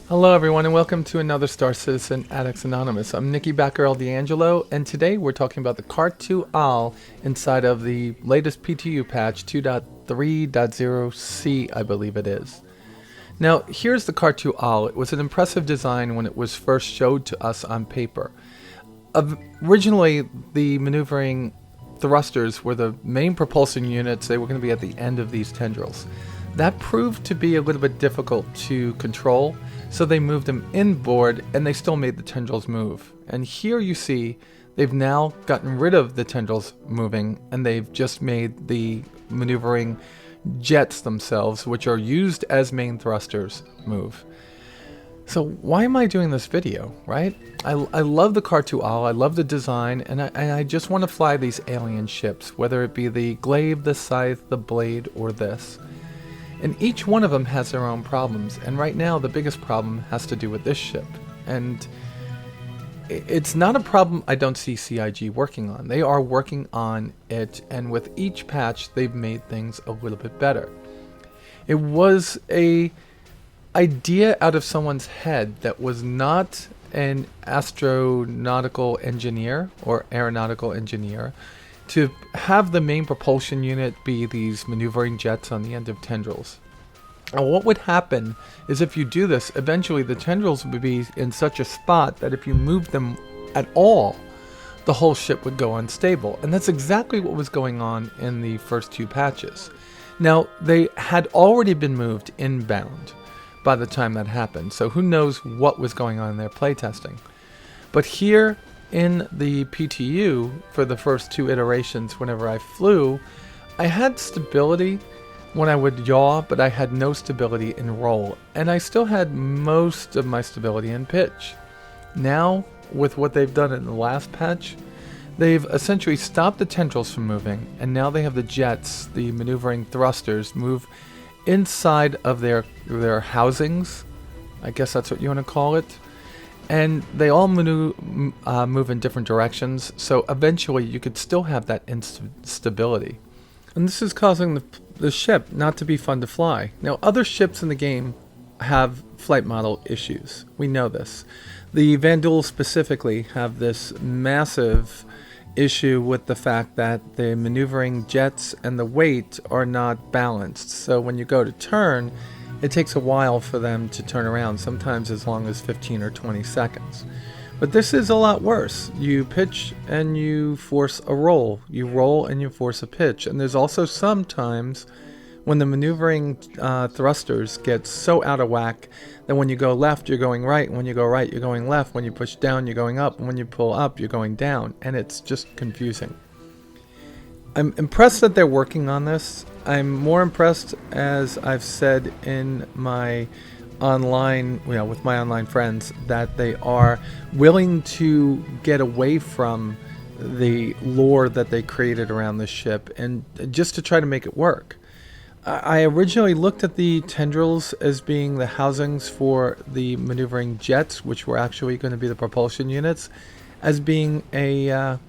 Hello everyone and welcome to another Star Citizen Addicts Anonymous. I'm Nikki Batgirl D'Angelo, and today we're talking about the Khartu-AL inside of the latest PTU patch 2.3.0C, I believe it is. Now here's the Khartu-AL. It was an impressive design when it was first showed to us on paper. Originally the maneuvering thrusters were the main propulsion units. They were going to be at the end of these tendrils. That proved to be a little bit difficult to control, so they moved them inboard and they still made the tendrils move. And here you see they've now gotten rid of the tendrils moving and they've just made the maneuvering jets themselves, which are used as main thrusters, move. So why am I doing this video, right? I love the Khartu-AL, I love the design, and I just want to fly these alien ships, whether it be the glaive, the scythe, the blade, or this. And each one of them has their own problems, and right now the biggest problem has to do with this ship. And it's not a problem I don't see CIG working on. They are working on it, and with each patch they've made things a little bit better. It was a idea out of someone's head that was not an astronautical engineer or aeronautical engineer to have the main propulsion unit be these maneuvering jets on the end of tendrils. And what would happen is if you do this, eventually the tendrils would be in such a spot that if you moved them at all, the whole ship would go unstable. And that's exactly what was going on in the first two patches. Now, they had already been moved inbound by the time that happened, so who knows what was going on in their playtesting. But here in the PTU, for the first two iterations whenever I flew, I had stability when I would yaw, but I had no stability in roll, and I still had most of my stability in pitch. Now, with what they've done in the last patch, they've essentially stopped the tendrils from moving, and now they have the jets, the maneuvering thrusters, move inside of their housings, I guess that's what you want to call it, and they all move in different directions, so eventually you could still have that instability. And this is causing the ship not to be fun to fly. Now, other ships in the game have flight model issues. We know this. The Vanduul specifically have this massive issue with the fact that the maneuvering jets and the weight are not balanced. So when you go to turn, it takes a while for them to turn around, sometimes as long as 15 or 20 seconds. But this is a lot worse. You pitch and you force a roll. You roll and you force a pitch. And there's also sometimes when the maneuvering thrusters get so out of whack that when you go left, you're going right. When you go right, you're going left. When you push down, you're going up. And when you pull up, you're going down. And it's just confusing. I'm impressed that they're working on this. I'm more impressed, as I've said in my online, with my online friends, that they are willing to get away from the lore that they created around this ship and just to try to make it work. I originally looked at the tendrils as being the housings for the maneuvering jets, which were actually going to be the propulsion units, as being an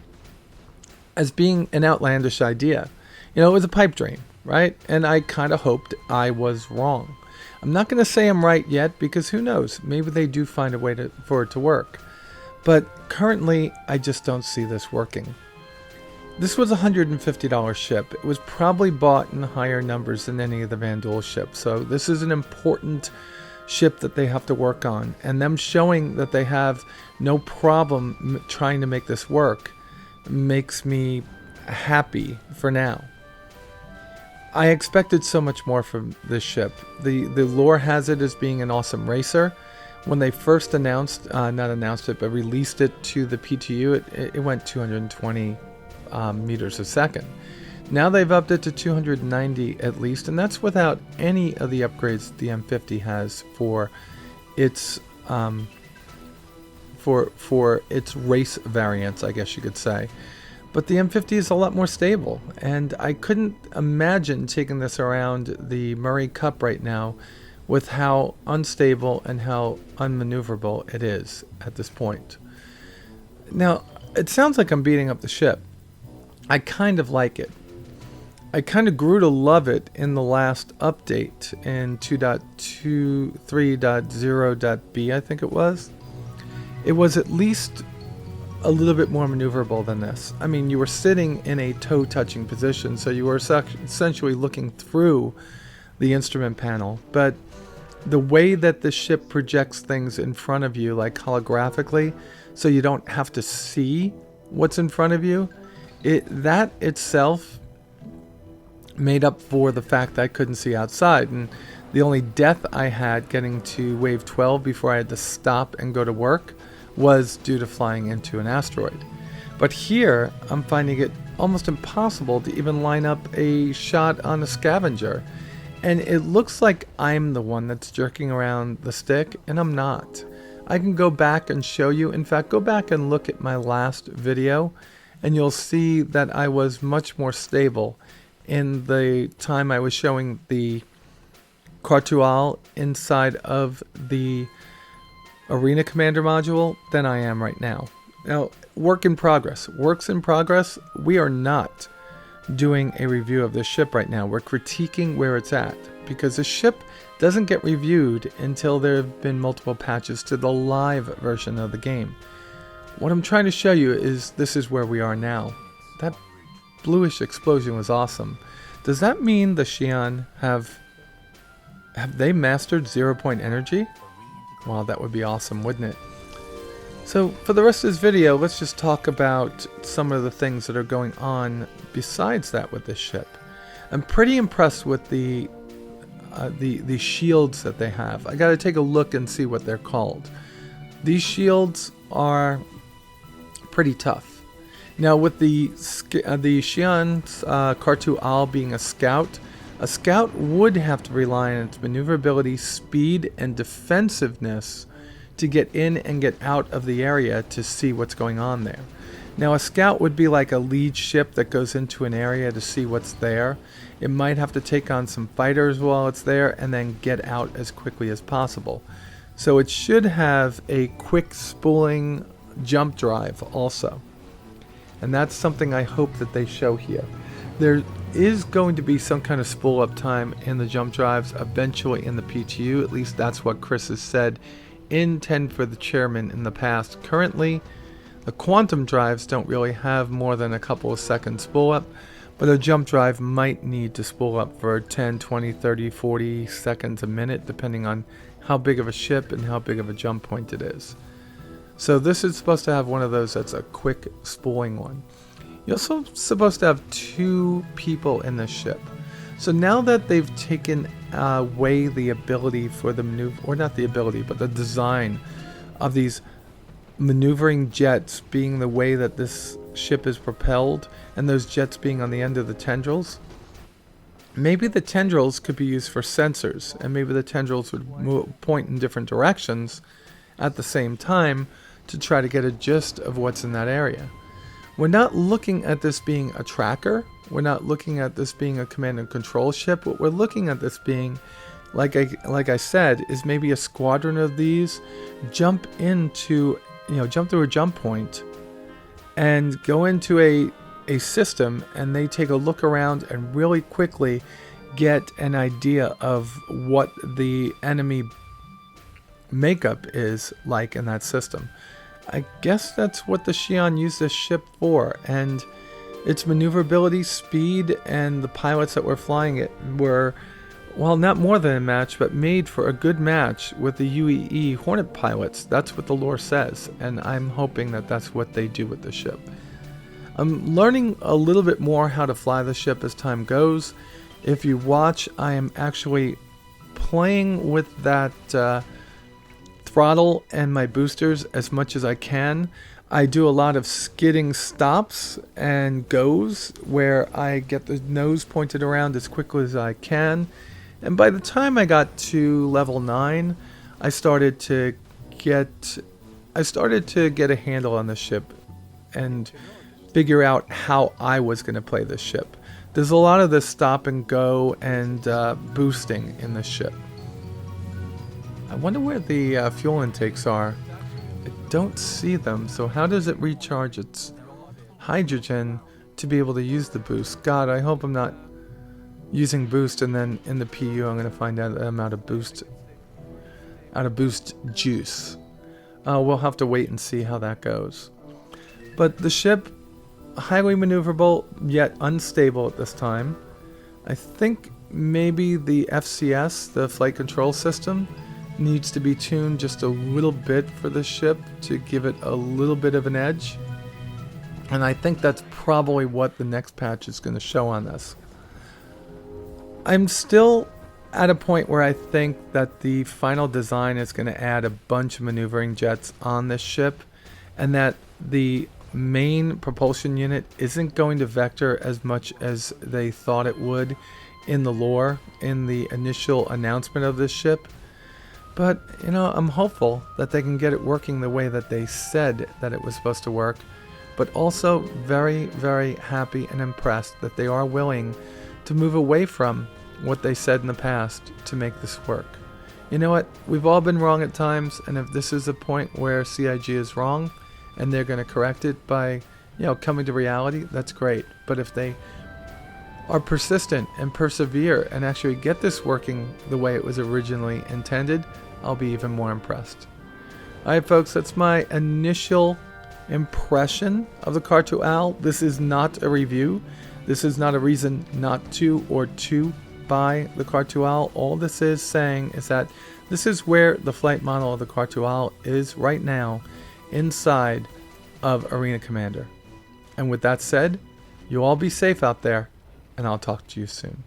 outlandish idea. It was a pipe dream, right? And I kind of hoped I was wrong. I'm not going to say I'm right yet, because who knows? Maybe they do find a way for it to work. But currently, I just don't see this working. This was a $150 ship. It was probably bought in higher numbers than any of the Vanduul ships. So this is an important ship that they have to work on. And them showing that they have no problem trying to make this work makes me happy for now. I expected so much more from this ship. The lore has it as being an awesome racer. When they first released it to the PTU, it went 220 meters a second. Now they've upped it to 290 at least, and that's without any of the upgrades the M50 has for its for its race variants, I guess you could say. But the M50 is a lot more stable, and I couldn't imagine taking this around the Murray Cup right now with how unstable and how unmaneuverable it is at this point. Now, it sounds like I'm beating up the ship. I kind of like it. I kind of grew to love it in the last update in 2.23.0.b, I think it was. It was at least a little bit more maneuverable than this. I mean, you were sitting in a toe-touching position, so you were essentially looking through the instrument panel, but the way that the ship projects things in front of you, like holographically, so you don't have to see what's in front of you, that itself made up for the fact that I couldn't see outside. And the only death I had getting to wave 12 before I had to stop and go to work was due to flying into an asteroid. But here, I'm finding it almost impossible to even line up a shot on a scavenger. And it looks like I'm the one that's jerking around the stick, and I'm not. I can go back and show you. In fact, go back and look at my last video, and you'll see that I was much more stable in the time I was showing the Khartu-AL inside of the Arena Commander module than I am right now. Now, work in progress. Works in progress, we are not doing a review of this ship right now. We're critiquing where it's at, because the ship doesn't get reviewed until there have been multiple patches to the live version of the game. What I'm trying to show you is this is where we are now. That bluish explosion was awesome. Does that mean the Xi'an have they mastered 0-point energy? Wow, that would be awesome, wouldn't it? So for the rest of this video, let's just talk about some of the things that are going on besides that with this ship. I'm pretty impressed with the shields that they have. I got to take a look and see what they're called. These shields are pretty tough. Now with the Xi'an's Khartu-AL being a scout would have to rely on its maneuverability, speed, and defensiveness to get in and get out of the area to see what's going on there. Now a scout would be like a lead ship that goes into an area to see what's there. It might have to take on some fighters while it's there and then get out as quickly as possible. So it should have a quick spooling jump drive also. And that's something I hope that they show here. There is going to be some kind of spool up time in the jump drives eventually in the PTU. At least that's what Chris has said in 10 for the chairman in the past. Currently, the quantum drives don't really have more than a couple of seconds spool up, but a jump drive might need to spool up for 10, 20, 30, 40 seconds a minute, depending on how big of a ship and how big of a jump point it is. So this is supposed to have one of those that's a quick spooling one. You're also supposed to have 2 people in this ship. So now that they've taken away the ability for the maneuver, or not the ability, but the design of these maneuvering jets being the way that this ship is propelled, and those jets being on the end of the tendrils, maybe the tendrils could be used for sensors, and maybe the tendrils would point in different directions at the same time to try to get a gist of what's in that area. We're not looking at this being a tracker. We're not looking at this being a command and control ship. What we're looking at this being, like I said, is maybe a squadron of these jump through a jump point and go into a system, and they take a look around and really quickly get an idea of what the enemy makeup is like in that system. I guess that's what the Xi'an used this ship for, and its maneuverability, speed, and the pilots that were flying it were, well, not more than a match, but made for a good match with the UEE Hornet pilots. That's what the lore says, and I'm hoping that that's what they do with the ship. I'm learning a little bit more how to fly the ship as time goes. If you watch, I am actually playing with that throttle and my boosters as much as I can. I do a lot of skidding stops and goes where I get the nose pointed around as quickly as I can. And by the time I got to level 9, I started to get a handle on the ship and figure out how I was going to play this ship. There's a lot of this stop and go and boosting in this ship. I wonder where the fuel intakes are. I don't see them, so how does it recharge its hydrogen to be able to use the boost? God, I hope I'm not using boost, and then in the PU I'm going to find out that I'm out of boost juice. We'll have to wait and see how that goes. But the ship, highly maneuverable yet unstable at this time. I think maybe the FCS, the flight control system, needs to be tuned just a little bit for the ship to give it a little bit of an edge. And I think that's probably what the next patch is going to show on this. I'm still at a point where I think that the final design is going to add a bunch of maneuvering jets on this ship, and that the main propulsion unit isn't going to vector as much as they thought it would in the lore, in the initial announcement of this ship. But, you know, I'm hopeful that they can get it working the way that they said that it was supposed to work, but also very, very happy and impressed that they are willing to move away from what they said in the past to make this work. You know what? We've all been wrong at times, and if this is a point where CIG is wrong and they're going to correct it by, you know, coming to reality, that's great. But if they are persistent and persevere and actually get this working the way it was originally intended, I'll be even more impressed. Alright folks, that's my initial impression of the Khartu-AL. This is not a review. This is not a reason not to or to buy the Khartu-AL. All this is saying is that this is where the flight model of the Khartu-AL is right now inside of Arena Commander. And with that said, you all be safe out there, and I'll talk to you soon.